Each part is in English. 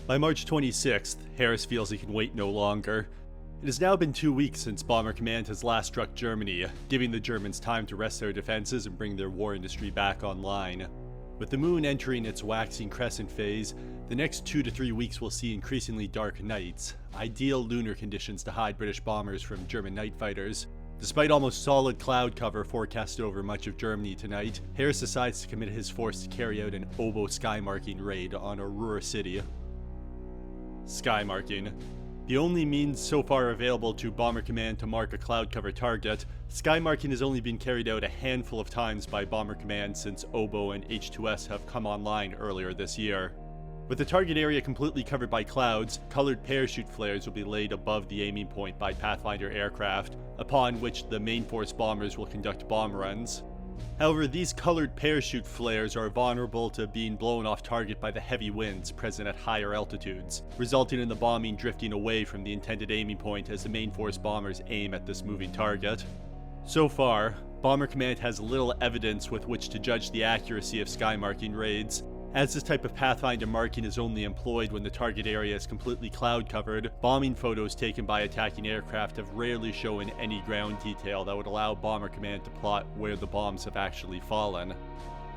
By March 26th, Harris feels he can wait no longer. It has now been 2 weeks since Bomber Command has last struck Germany, giving the Germans time to rest their defenses and bring their war industry back online. With the moon entering its waxing crescent phase, the next 2 to 3 weeks will see increasingly dark nights, ideal lunar conditions to hide British bombers from German night fighters. Despite almost solid cloud cover forecasted over much of Germany tonight, Harris decides to commit his force to carry out an oboe skymarking raid on a Ruhr city. Skymarking. The only means so far available to Bomber Command to mark a cloud cover target, Skymarking has only been carried out a handful of times by Bomber Command since oboe and H2S have come online earlier this year. With the target area completely covered by clouds, colored parachute flares will be laid above the aiming point by Pathfinder aircraft, upon which the main force bombers will conduct bomb runs. However, these colored parachute flares are vulnerable to being blown off target by the heavy winds present at higher altitudes, resulting in the bombing drifting away from the intended aiming point as the main force bombers aim at this moving target. So far, Bomber Command has little evidence with which to judge the accuracy of skymarking raids. As this type of Pathfinder marking is only employed when the target area is completely cloud covered, bombing photos taken by attacking aircraft have rarely shown any ground detail that would allow Bomber Command to plot where the bombs have actually fallen.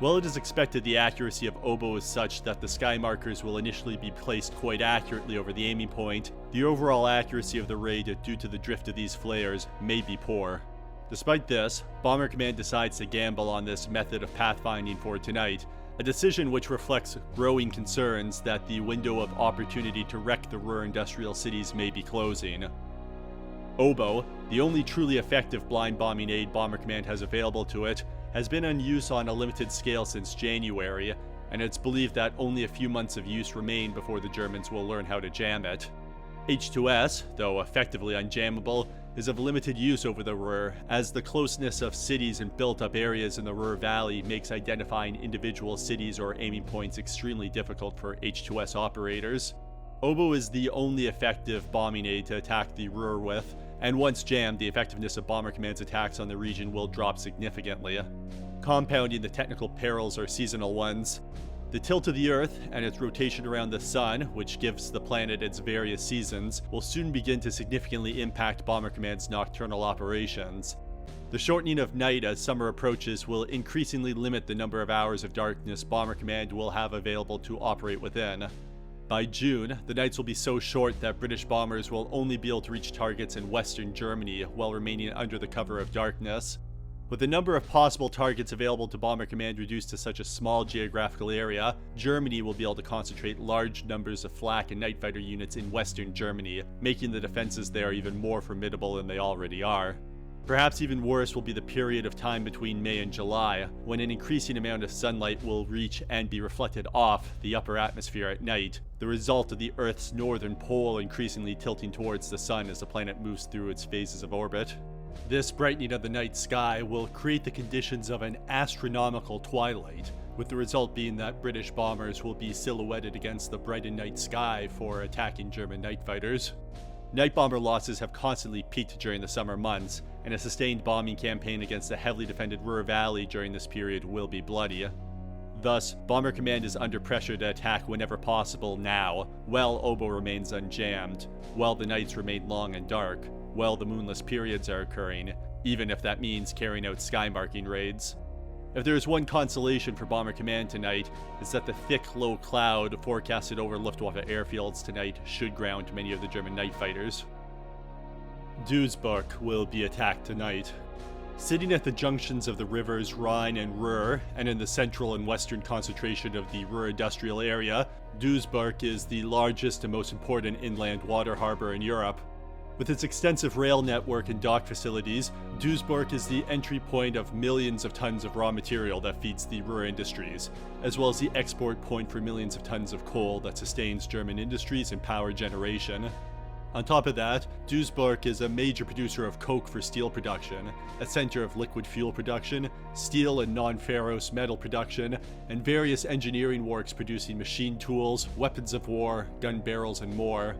While it is expected the accuracy of oboe is such that the sky markers will initially be placed quite accurately over the aiming point, the overall accuracy of the raid due to the drift of these flares may be poor. Despite this, Bomber Command decides to gamble on this method of pathfinding for tonight, a decision which reflects growing concerns that the window of opportunity to wreck the Ruhr industrial cities may be closing. Oboe, the only truly effective blind bombing aid Bomber Command has available to it, has been in use on a limited scale since January, and it's believed that only a few months of use remain before the Germans will learn how to jam it. H2S, though effectively unjammable, is of limited use over the Ruhr, as the closeness of cities and built-up areas in the Ruhr Valley makes identifying individual cities or aiming points extremely difficult for H2S operators. Oboe is the only effective bombing aid to attack the Ruhr with, and once jammed, the effectiveness of Bomber Command's attacks on the region will drop significantly. Compounding the technical perils are seasonal ones. The tilt of the Earth and its rotation around the Sun, which gives the planet its various seasons, will soon begin to significantly impact Bomber Command's nocturnal operations. The shortening of night as summer approaches will increasingly limit the number of hours of darkness Bomber Command will have available to operate within. By June, the nights will be so short that British bombers will only be able to reach targets in western Germany while remaining under the cover of darkness. With the number of possible targets available to Bomber Command reduced to such a small geographical area, Germany will be able to concentrate large numbers of flak and night fighter units in western Germany, making the defenses there even more formidable than they already are. Perhaps even worse will be the period of time between May and July, when an increasing amount of sunlight will reach and be reflected off the upper atmosphere at night, the result of the Earth's northern pole increasingly tilting towards the sun as the planet moves through its phases of orbit. This brightening of the night sky will create the conditions of an astronomical twilight, with the result being that British bombers will be silhouetted against the brightened night sky for attacking German night fighters. Night bomber losses have constantly peaked during the summer months, and a sustained bombing campaign against the heavily defended Ruhr Valley during this period will be bloody. Thus, Bomber Command is under pressure to attack whenever possible now, while oboe remains unjammed, while the nights remain long and dark, while the moonless periods are occurring, even if that means carrying out skymarking raids. If there is one consolation for Bomber Command tonight, it's that the thick, low cloud forecasted over Luftwaffe airfields tonight should ground many of the German night fighters. Duisburg will be attacked tonight. Sitting at the junctions of the rivers Rhine and Ruhr, and in the central and western concentration of the Ruhr industrial area, Duisburg is the largest and most important inland water harbor in Europe. With its extensive rail network and dock facilities, Duisburg is the entry point of millions of tons of raw material that feeds the Ruhr industries, as well as the export point for millions of tons of coal that sustains German industries and power generation. On top of that, Duisburg is a major producer of coke for steel production, a center of liquid fuel production, steel and non-ferrous metal production, and various engineering works producing machine tools, weapons of war, gun barrels, and more.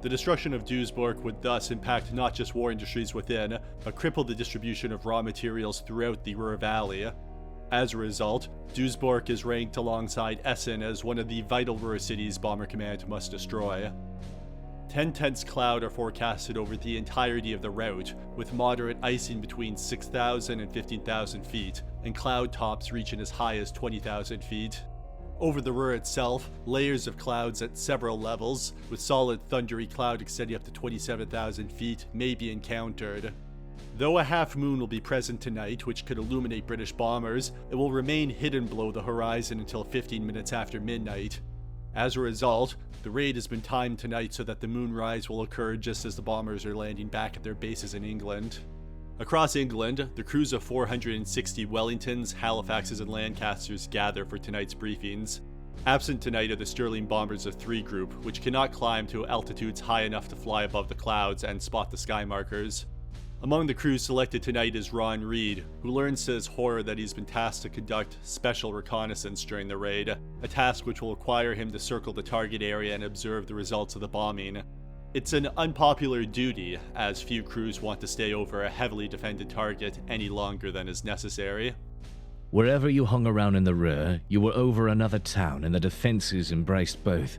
The destruction of Duisburg would thus impact not just war industries within, but cripple the distribution of raw materials throughout the Ruhr Valley. As a result, Duisburg is ranked alongside Essen as one of the vital Ruhr cities Bomber Command must destroy. 10 tenths cloud are forecasted over the entirety of the route, with moderate icing between 6,000 and 15,000 feet, and cloud tops reaching as high as 20,000 feet. Over the Ruhr itself, layers of clouds at several levels, with solid thundery cloud extending up to 27,000 feet, may be encountered. Though a half moon will be present tonight, which could illuminate British bombers, it will remain hidden below the horizon until 15 minutes after midnight. As a result, the raid has been timed tonight so that the moonrise will occur just as the bombers are landing back at their bases in England. Across England, the crews of 460 Wellingtons, Halifaxes, and Lancasters gather for tonight's briefings. Absent tonight are the Sterling Bombers of 3 Group, which cannot climb to altitudes high enough to fly above the clouds and spot the Skymarkers. Among the crews selected tonight is Ron Reed, who learns to his horror that he's been tasked to conduct special reconnaissance during the raid, a task which will require him to circle the target area and observe the results of the bombing. It's an unpopular duty, as few crews want to stay over a heavily defended target any longer than is necessary. Wherever you hung around in the Ruhr, you were over another town and the defenses embraced both.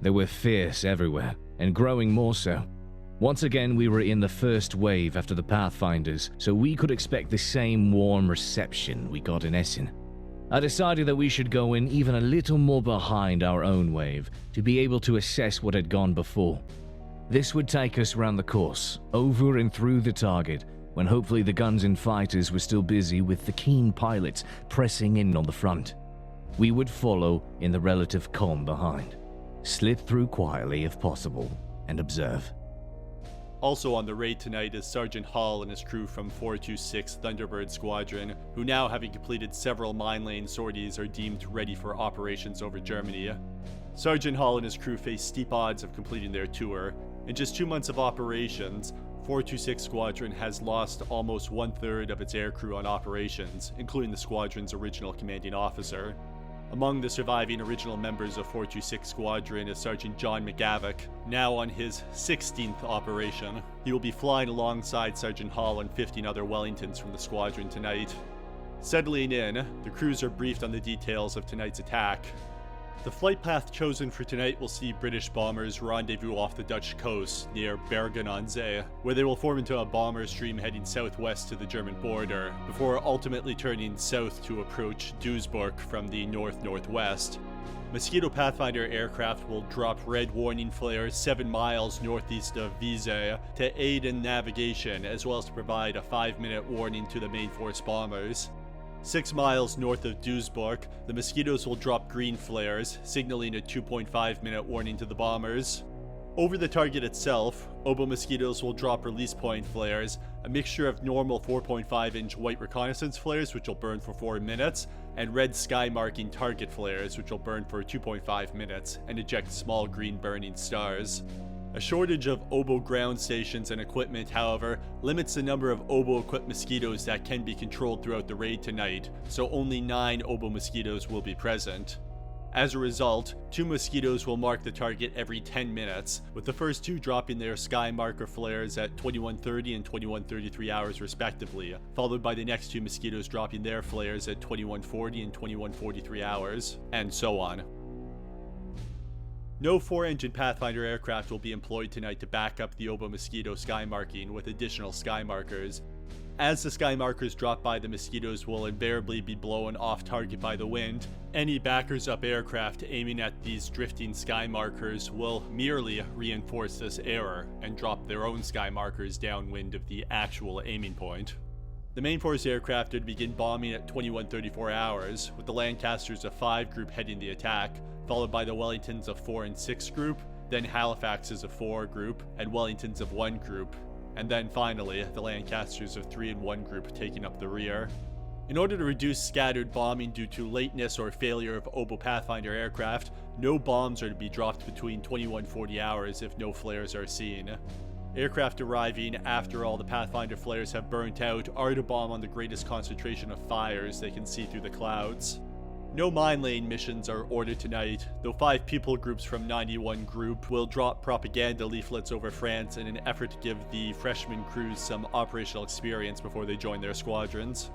They were fierce everywhere, and growing more so. Once again, we were in the first wave after the Pathfinders, so we could expect the same warm reception we got in Essen. I decided that we should go in even a little more behind our own wave to be able to assess what had gone before. This would take us round the course, over and through the target, when hopefully the guns and fighters were still busy with the keen pilots pressing in on the front. We would follow in the relative calm behind, slip through quietly if possible, and observe. Also on the raid tonight is Sgt Hall and his crew from 426 Thunderbird Squadron, who now, having completed several mine lane sorties, are deemed ready for operations over Germany. Sgt Hall and his crew face steep odds of completing their tour. In just 2 months of operations, 426 Squadron has lost almost 1/3 of its aircrew on operations, including the squadron's original commanding officer. Among the surviving original members of 426 Squadron is Sergeant John McGavick, now on his 16th operation. He will be flying alongside Sergeant Hall and 15 other Wellingtons from the squadron tonight. Settling in, the crews are briefed on the details of tonight's attack. The flight path chosen for tonight will see British bombers rendezvous off the Dutch coast near Bergen on Zee, where they will form into a bomber stream heading southwest to the German border, before ultimately turning south to approach Duisburg from the north-northwest. Mosquito Pathfinder aircraft will drop red warning flares 7 miles northeast of Wiese to aid in navigation, as well as to provide a 5-minute warning to the main force bombers. 6 miles north of Duisburg, the Mosquitoes will drop green flares, signaling a 2.5-minute warning to the bombers. Over the target itself, Oboe Mosquitoes will drop release point flares, a mixture of normal 4.5-inch white reconnaissance flares, which will burn for 4 minutes, and red Skymarking target flares, which will burn for 2.5 minutes, and eject small green burning stars. A shortage of oboe ground stations and equipment, however, limits the number of oboe-equipped Mosquitoes that can be controlled throughout the raid tonight, so only 9 oboe Mosquitoes will be present. As a result, 2 Mosquitoes will mark the target every 10 minutes, with the first 2 dropping their Skymarker flares at 21:30 and 21:33 hours respectively, followed by the next 2 Mosquitoes dropping their flares at 21:40 and 21:43 hours, and so on. No 4-engine Pathfinder aircraft will be employed tonight to back up the Oboe Mosquito Skymarking with additional Skymarkers. As the Skymarkers drop by, the Mosquitoes will invariably be blown off target by the wind. Any backers-up aircraft aiming at these drifting Skymarkers will merely reinforce this error and drop their own Skymarkers downwind of the actual aiming point. The main force aircraft are to begin bombing at 21:34 hours, with the Lancasters of 5 Group heading the attack, followed by the Wellingtons of 4 and 6 Group, then Halifaxes of 4 Group, and Wellingtons of 1 Group, and then finally the Lancasters of 3 and 1 Group taking up the rear. In order to reduce scattered bombing due to lateness or failure of Oboe Pathfinder aircraft, no bombs are to be dropped between 21:40 hours if no flares are seen. Aircraft arriving after all the Pathfinder flares have burnt out are to bomb on the greatest concentration of fires they can see through the clouds. No mine lane missions are ordered tonight, though 5 people groups from 91 Group will drop propaganda leaflets over France in an effort to give the freshman crews some operational experience before they join their squadrons.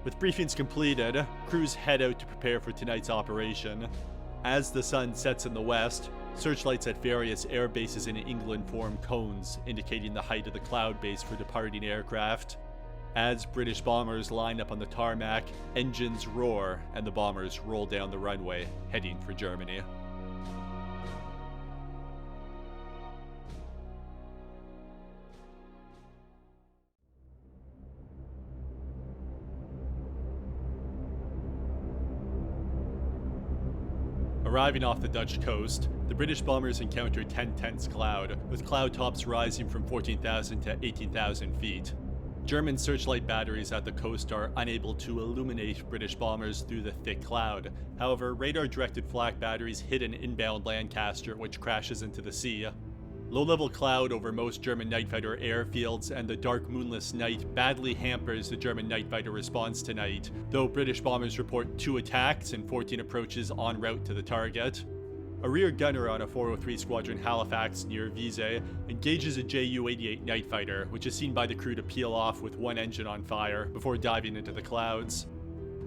With briefings completed, crews head out to prepare for tonight's operation. As the sun sets in the west, searchlights at various air bases in England form cones, indicating the height of the cloud base for departing aircraft. As British bombers line up on the tarmac, engines roar and the bombers roll down the runway, heading for Germany. Arriving off the Dutch coast, the British bombers encounter 10 tenths cloud, with cloud tops rising from 14,000 to 18,000 feet. German searchlight batteries at the coast are unable to illuminate British bombers through the thick cloud. However, radar-directed flak batteries hit an inbound Lancaster, which crashes into the sea. Low-level cloud over most German night fighter airfields and the dark moonless night badly hampers the German night fighter response tonight, though British bombers report 2 attacks and 14 approaches en route to the target. A rear gunner on a 403 Squadron Halifax near Wiese engages a Ju-88 night fighter, which is seen by the crew to peel off with one engine on fire before diving into the clouds.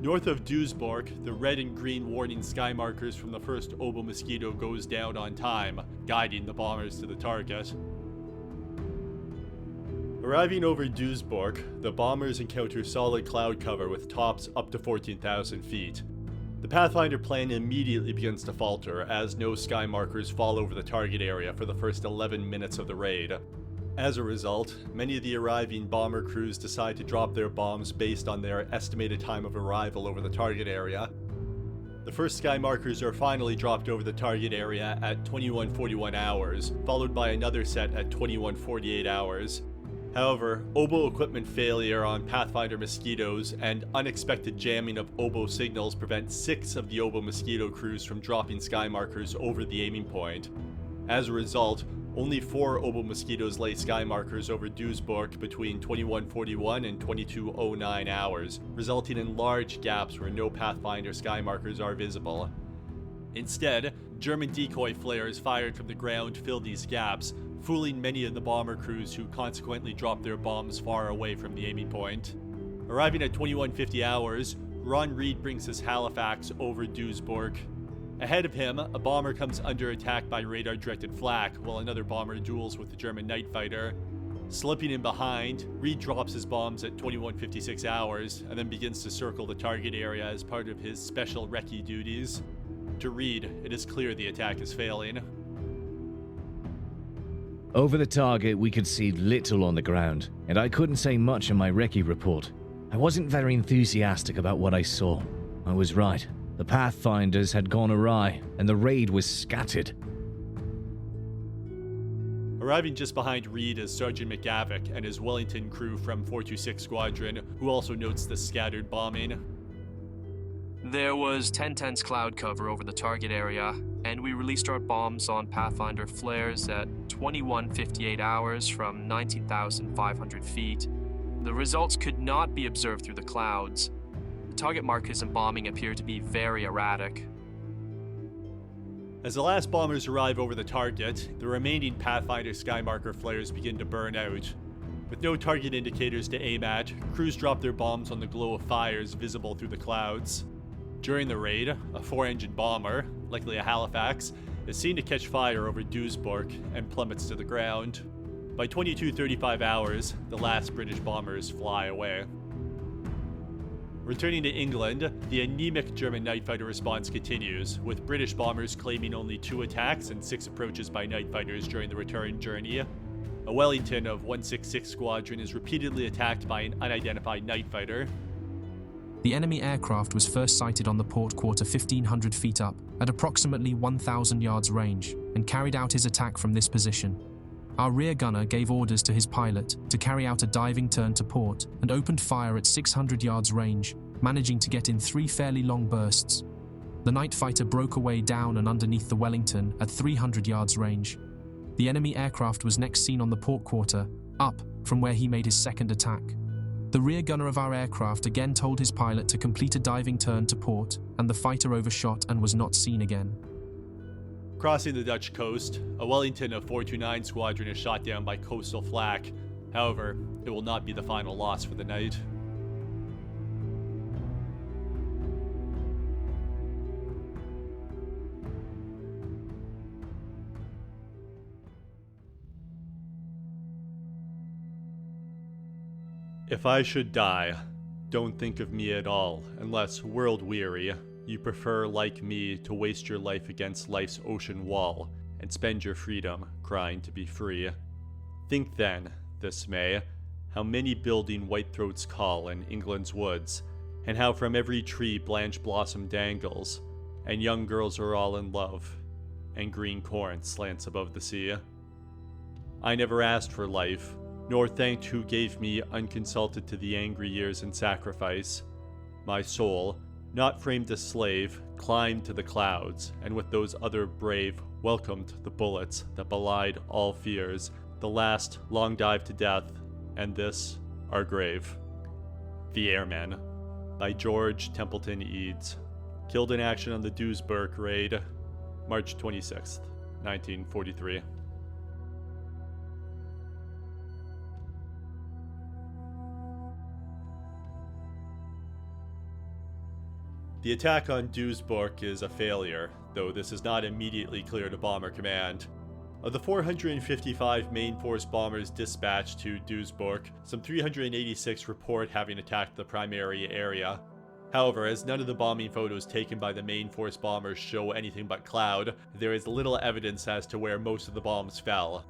North of Duisburg, the red and green warning sky markers from the first Obo Mosquito goes down on time, guiding the bombers to the target. Arriving over Duisburg, the bombers encounter solid cloud cover with tops up to 14,000 feet. The Pathfinder plan immediately begins to falter as no sky markers fall over the target area for the first 11 minutes of the raid. As a result, many of the arriving bomber crews decide to drop their bombs based on their estimated time of arrival over the target area. The first sky markers are finally dropped over the target area at 21:41 hours, followed by another set at 21:48 hours. However, Obo equipment failure on Pathfinder Mosquitoes and unexpected jamming of Obo signals prevent 6 of the Obo Mosquito crews from dropping sky markers over the aiming point. As a result, only 4 Obo Mosquitoes lay sky markers over Duisburg between 21:41 and 22:09 hours, resulting in large gaps where no Pathfinder sky markers are visible. Instead, German decoy flares fired from the ground fill these gaps, fooling many of the bomber crews who consequently drop their bombs far away from the aiming point. Arriving at 21:50 hours, Ron Reed brings his Halifax over Duisburg. Ahead of him, a bomber comes under attack by radar-directed flak, while another bomber duels with the German night fighter. Slipping in behind, Reed drops his bombs at 21:56 hours, and then begins to circle the target area as part of his special recce duties. To Reed, it is clear the attack is failing. Over the target, we could see little on the ground, and I couldn't say much in my recce report. I wasn't very enthusiastic about what I saw. I was right. The Pathfinders had gone awry, and the raid was scattered. Arriving just behind Reed is Sergeant McGavick and his Wellington crew from 426 Squadron, who also notes the scattered bombing. There was 10 tenths cloud cover over the target area, and we released our bombs on Pathfinder flares at 21:58 hours from 19,500 feet. The results could not be observed through the clouds. The target markers and bombing appear to be very erratic. As the last bombers arrive over the target, the remaining Pathfinder sky marker flares begin to burn out. With no target indicators to aim at, crews drop their bombs on the glow of fires visible through the clouds. During the raid, a 4-engine bomber, likely a Halifax, is seen to catch fire over Duisburg and plummets to the ground. By 22:35 hours, the last British bombers fly away. Returning to England, the anemic German night fighter response continues, with British bombers claiming only 2 attacks and 6 approaches by night fighters during the return journey. A Wellington of 166 Squadron is repeatedly attacked by an unidentified night fighter. The enemy aircraft was first sighted on the port quarter 1,500 feet up, at approximately 1,000 yards range, and carried out his attack from this position. Our rear gunner gave orders to his pilot to carry out a diving turn to port and opened fire at 600 yards range, managing to get in 3 fairly long bursts. The night fighter broke away down and underneath the Wellington at 300 yards range. The enemy aircraft was next seen on the port quarter, up from where he made his second attack. The rear gunner of our aircraft again told his pilot to complete a diving turn to port, and the fighter overshot and was not seen again. Crossing the Dutch coast, a Wellington of 429 Squadron is shot down by coastal flak. However, it will not be the final loss for the night. If I should die, don't think of me at all, unless world-weary, you prefer, like me, to waste your life against life's ocean wall, and spend your freedom crying to be free. Think then, this May, how many building whitethroats call in England's woods, and how from every tree blanch blossom dangles, and young girls are all in love, and green corn slants above the sea. I never asked for life, nor thanked who gave me unconsulted to the angry years and sacrifice. My soul, not framed a slave, climbed to the clouds, and with those other brave, welcomed the bullets that belied all fears, the last long dive to death, and this, our grave. The Airman, by George Templeton Eades. Killed in action on the Duisburg raid, March 26th, 1943. The attack on Duisburg is a failure, though this is not immediately clear to Bomber Command. Of the 455 main force bombers dispatched to Duisburg, some 386 report having attacked the primary area. However, as none of the bombing photos taken by the main force bombers show anything but cloud, there is little evidence as to where most of the bombs fell.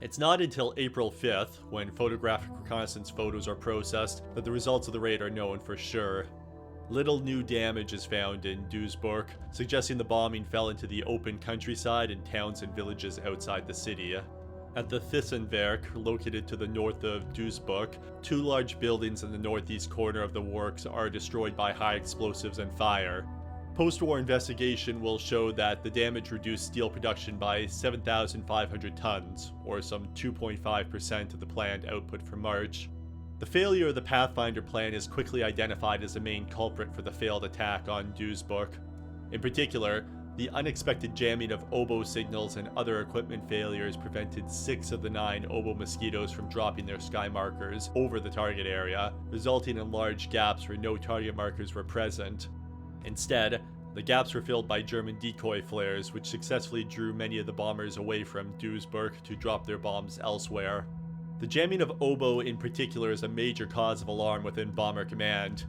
It's not until April 5th, when photographic reconnaissance photos are processed, that the results of the raid are known for sure. Little new damage is found in Duisburg, suggesting the bombing fell into the open countryside and towns and villages outside the city. At the Thysenwerk, located to the north of Duisburg, two large buildings in the northeast corner of the works are destroyed by high explosives and fire. Post-war investigation will show that the damage reduced steel production by 7,500 tons, or some 2.5% of the planned output for March. The failure of the Pathfinder plan is quickly identified as the main culprit for the failed attack on Duisburg. In particular, the unexpected jamming of oboe signals and other equipment failures prevented 6 of the 9 oboe mosquitoes from dropping their sky markers over the target area, resulting in large gaps where no target markers were present. Instead, the gaps were filled by German decoy flares, which successfully drew many of the bombers away from Duisburg to drop their bombs elsewhere. The jamming of oboe in particular is a major cause of alarm within Bomber Command.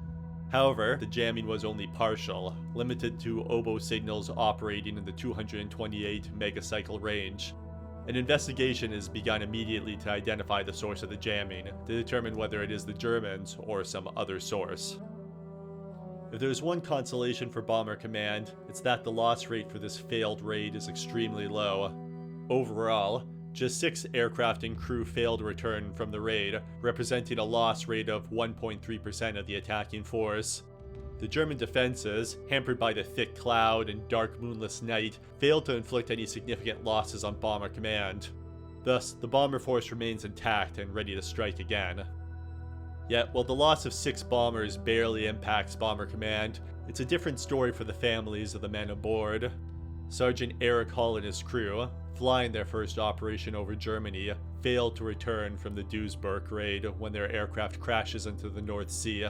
However, the jamming was only partial, limited to oboe signals operating in the 228 megacycle range. An investigation is begun immediately to identify the source of the jamming, to determine whether it is the Germans or some other source. If there's one consolation for Bomber Command, it's that the loss rate for this failed raid is extremely low. Overall, just 6 aircraft and crew failed to return from the raid, representing a loss rate of 1.3% of the attacking force. The German defenses, hampered by the thick cloud and dark moonless night, failed to inflict any significant losses on Bomber Command. Thus, the bomber force remains intact and ready to strike again. Yet, while the loss of 6 bombers barely impacts Bomber Command, it's a different story for the families of the men aboard. Sgt Eric Hall and his crew, flying their first operation over Germany, failed to return from the Duisburg raid when their aircraft crashes into the North Sea.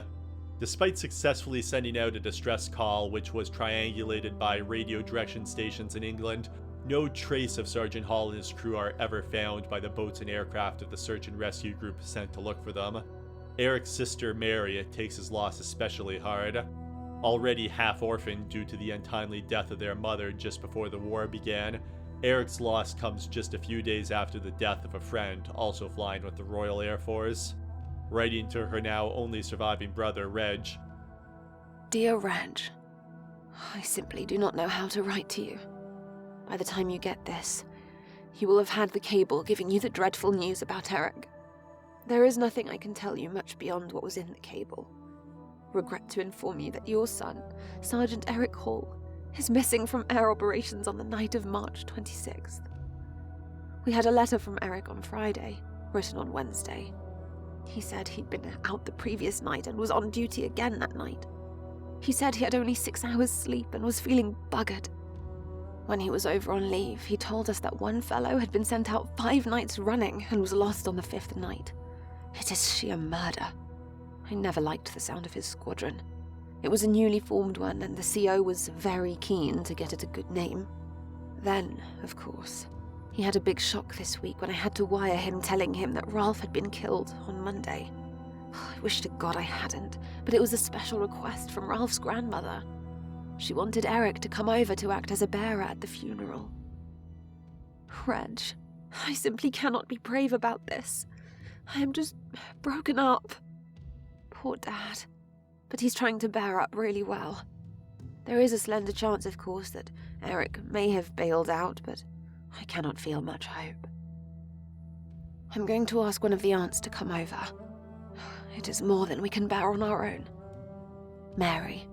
Despite successfully sending out a distress call which was triangulated by radio direction stations in England, no trace of Sgt Hall and his crew are ever found by the boats and aircraft of the search and rescue group sent to look for them. Eric's sister Mary takes his loss especially hard. Already half-orphaned due to the untimely death of their mother just before the war began, Eric's loss comes just a few days after the death of a friend also flying with the Royal Air Force. Writing to her now only surviving brother, Reg. Dear Reg, I simply do not know how to write to you. By the time you get this, you will have had the cable giving you the dreadful news about Eric. There is nothing I can tell you much beyond what was in the cable. Regret to inform you that your son, Sgt Eric Hall, is missing from air operations on the night of March 26th. We had a letter from Eric on Friday, written on Wednesday. He said he'd been out the previous night and was on duty again that night. He said he had only 6 hours sleep and was feeling buggered. When he was over on leave, he told us that one fellow had been sent out 5 nights running and was lost on the 5th night. It is sheer murder. I never liked the sound of his squadron. It was a newly formed one, and the CO was very keen to get it a good name. Then, of course, he had a big shock this week when I had to wire him telling him that Ralph had been killed on Monday. I wish to God I hadn't, but it was a special request from Ralph's grandmother. She wanted Eric to come over to act as a bearer at the funeral. Reg, I simply cannot be brave about this. I am just broken up. Poor Dad. But he's trying to bear up really well. There is a slender chance, of course, that Eric may have bailed out, but I cannot feel much hope. I'm going to ask one of the aunts to come over. It is more than we can bear on our own. Mary.